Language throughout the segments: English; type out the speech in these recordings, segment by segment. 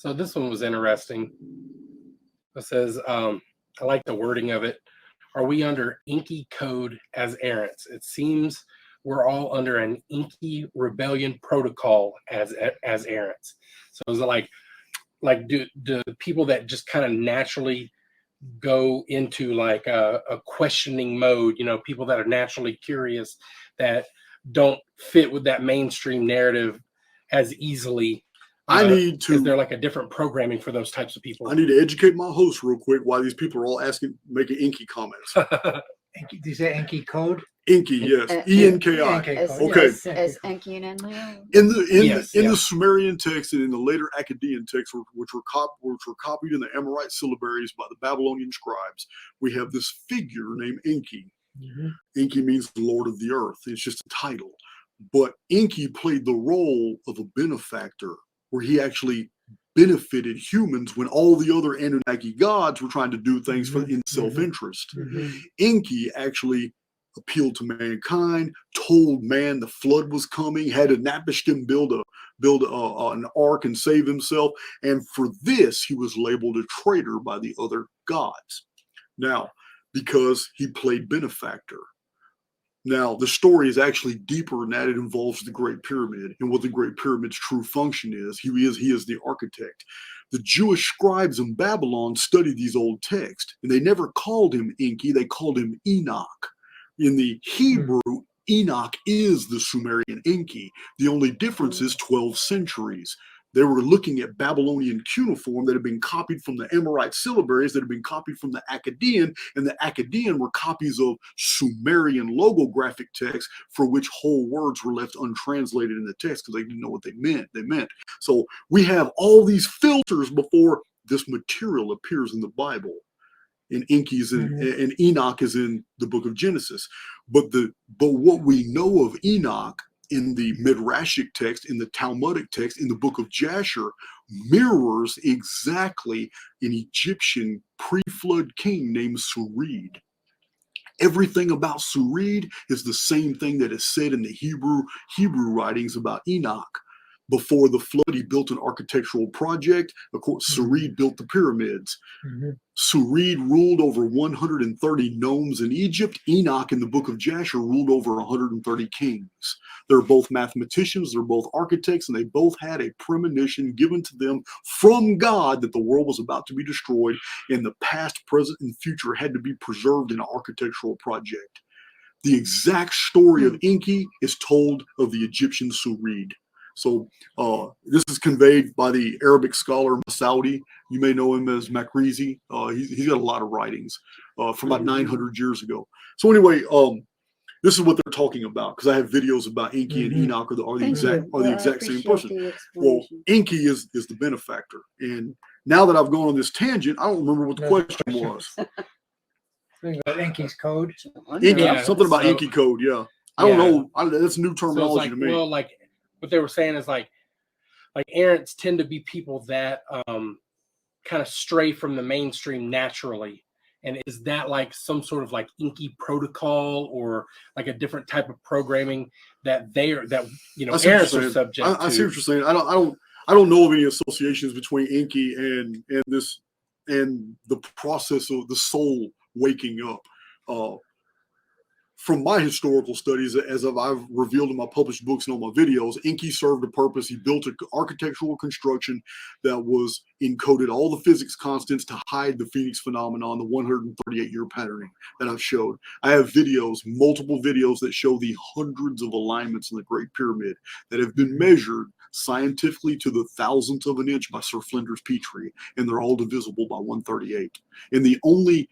So this one was interesting. It says, I like the wording of it. Are we under Enki code as errants? It seems we're all under an Enki rebellion protocol as errants. So is it like do people that just kind of naturally go into like a questioning mode, people that are naturally curious, that don't fit with that mainstream narrative as easily? Is there like a different programming for those types of people? I need to educate my host real quick why these people are all making Enki comments. Did you say Enki code? Enki, yes. E-N-K-I. Okay. As Enki and Enlil? In the Sumerian text and in the later Akkadian texts, which were copied in the Amorite syllabaries by the Babylonian scribes, we have this figure named Enki. Mm-hmm. Enki means the Lord of the Earth. It's just a title. But Enki played the role of a benefactor, where he actually benefited humans when all the other Anunnaki gods were trying to do things in self-interest. Mm-hmm. Enki actually appealed to mankind, told man the flood was coming, had Anapishtim build an ark and save himself, and for this he was labeled a traitor by the other gods. Now, because he played benefactor. Now, the story is actually deeper than that. It involves the Great Pyramid and what the Great Pyramid's true function is. He is the architect. The Jewish scribes in Babylon studied these old texts, and they never called him Enki. They called him Enoch. In the Hebrew, Enoch is the Sumerian Enki. The only difference is 12 centuries. They were looking at Babylonian cuneiform that had been copied from the Amorite syllabaries, that had been copied from the Akkadian, and the Akkadian were copies of Sumerian logographic texts for which whole words were left untranslated in the text because they didn't know what they meant. So we have all these filters before this material appears in the Bible. And Enki's and Enoch is in the book of Genesis. But what we know of Enoch in the Midrashic text, in the Talmudic text, in the book of Jasher, mirrors exactly an Egyptian pre-flood king named Surid. Everything about Surid is the same thing that is said in the Hebrew writings about Enoch. Before the flood, he built an architectural project. Of course, Surid built the pyramids. Mm-hmm. Surid ruled over 130 nomes in Egypt. Enoch in the book of Jasher ruled over 130 kings. They're both mathematicians, they're both architects, and they both had a premonition given to them from God that the world was about to be destroyed, and the past, present, and future had to be preserved in an architectural project. The exact story of Enki is told of the Egyptian Surid. So this is conveyed by the Arabic scholar Masaudi. You may know him as Makrizi. He's got a lot of writings from about 900 years ago. So anyway, this is what they're talking about, because I have videos about Enki and Enoch are the exact same person. Well, Enki is the benefactor. And now that I've gone on this tangent, I don't remember what the question was. About Enki's code? Something about Enki code, yeah. I don't know. That's new terminology to me. Well, like what they were saying is like errants tend to be people that kind of stray from the mainstream naturally. And is that like some sort of like Enki protocol or like a different type of programming that errants are subject to? I see what you're saying. I don't know of any associations between Enki and this and the process of the soul waking up. From my historical studies, as I've revealed in my published books and all my videos, Enki served a purpose. He built an architectural construction that was encoded all the physics constants to hide the Phoenix phenomenon, the 138-year patterning that I've showed. I have videos, multiple videos that show the hundreds of alignments in the Great Pyramid that have been measured scientifically to the thousandth of an inch by Sir Flinders Petrie, and they're all divisible by 138. And the only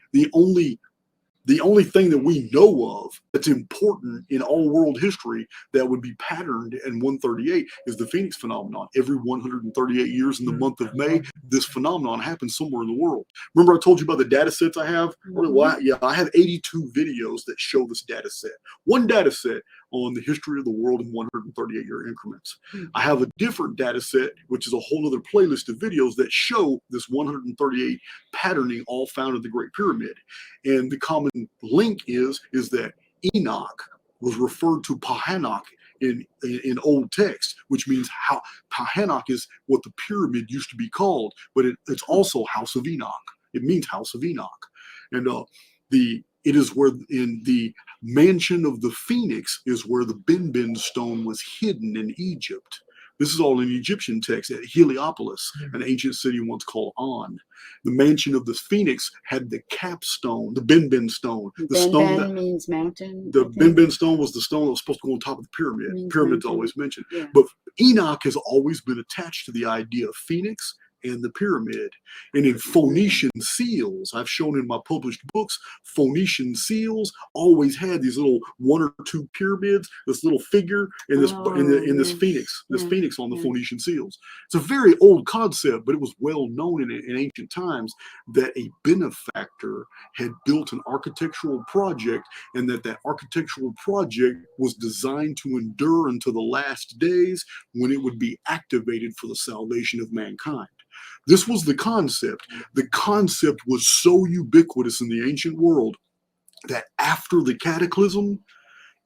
thing that we know of that's important in all world history that would be patterned in 138 is the Phoenix phenomenon. Every 138 years in the month of May, this phenomenon happens somewhere in the world. Remember I told you about the data sets I have? Well, I have 82 videos that show this data set. One data set on the history of the world in 138-year increments. I have a different data set, which is a whole other playlist of videos that show this 138 patterning all found in the Great Pyramid. And the common link is that Enoch was referred to Pahanok in old text, which means how Tahanach is what the pyramid used to be called, but it's also House of Enoch. It means House of Enoch, and it is where in the mansion of the Phoenix is where the Benben stone was hidden in Egypt. This is all in Egyptian text at Heliopolis, an ancient city once called On. The mansion of the Phoenix had the capstone, the Benben stone. The stone Ben that means mountain. the I think. Benben stone was the stone that was supposed to go on top of the pyramid. Means Pyramid's mountain. always mentioned. Yeah. But Enoch has always been attached to the idea of Phoenix and the pyramid. And in Phoenician seals, I've shown in my published books, Phoenician seals always had these little 1 or 2 pyramids, this little figure, and this in this Phoenix, Phoenix on the Phoenician seals. It's a very old concept, but it was well known in ancient times that a benefactor had built an architectural project, and that architectural project was designed to endure until the last days, when it would be activated for the salvation of mankind. This was the concept. The concept was so ubiquitous in the ancient world that after the cataclysm,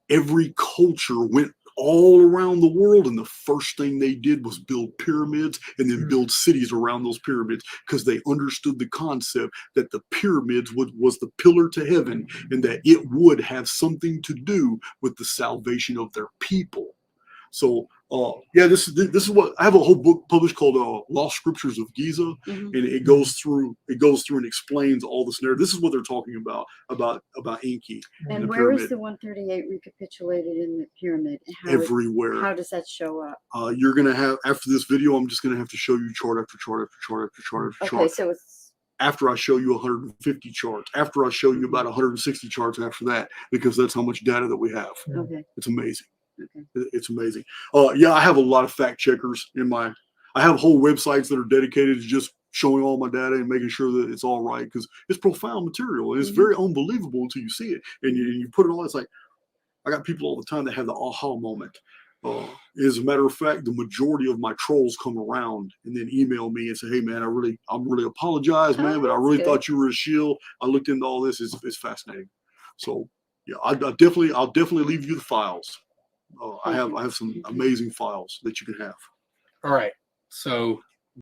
every culture went all around the world, and the first thing they did was build pyramids and then build cities around those pyramids, because they understood the concept that the pyramids was the pillar to heaven, and that it would have something to do with the salvation of their people. So this is what I have a whole book published called Lost Scriptures of Giza, and it goes through and explains all this narrative. This is what they're talking about Enki. And the where is pyramid. the 138 recapitulated in the pyramid? Everywhere. How does that show up? You're gonna have, after this video, I'm just gonna have to show you chart after chart after chart after chart after chart. Okay, so it's After I show you 150 charts, after I show you about 160 charts after that, because that's how much data that we have. okay. It's amazing. Okay. It's amazing. I have a lot of fact checkers I have whole websites that are dedicated to just showing all my data and making sure that it's all right, because it's profound material and it's very unbelievable until you see it. And you put it on, it's like, I got people all the time that have the aha moment. As a matter of fact, the majority of my trolls come around and then email me and say, "Hey man, I'm really apologize, man, but I really thought you were a shield. I looked into all this. It's fascinating." So yeah, I'll definitely leave you the files. I have some amazing files that you can have. All right. So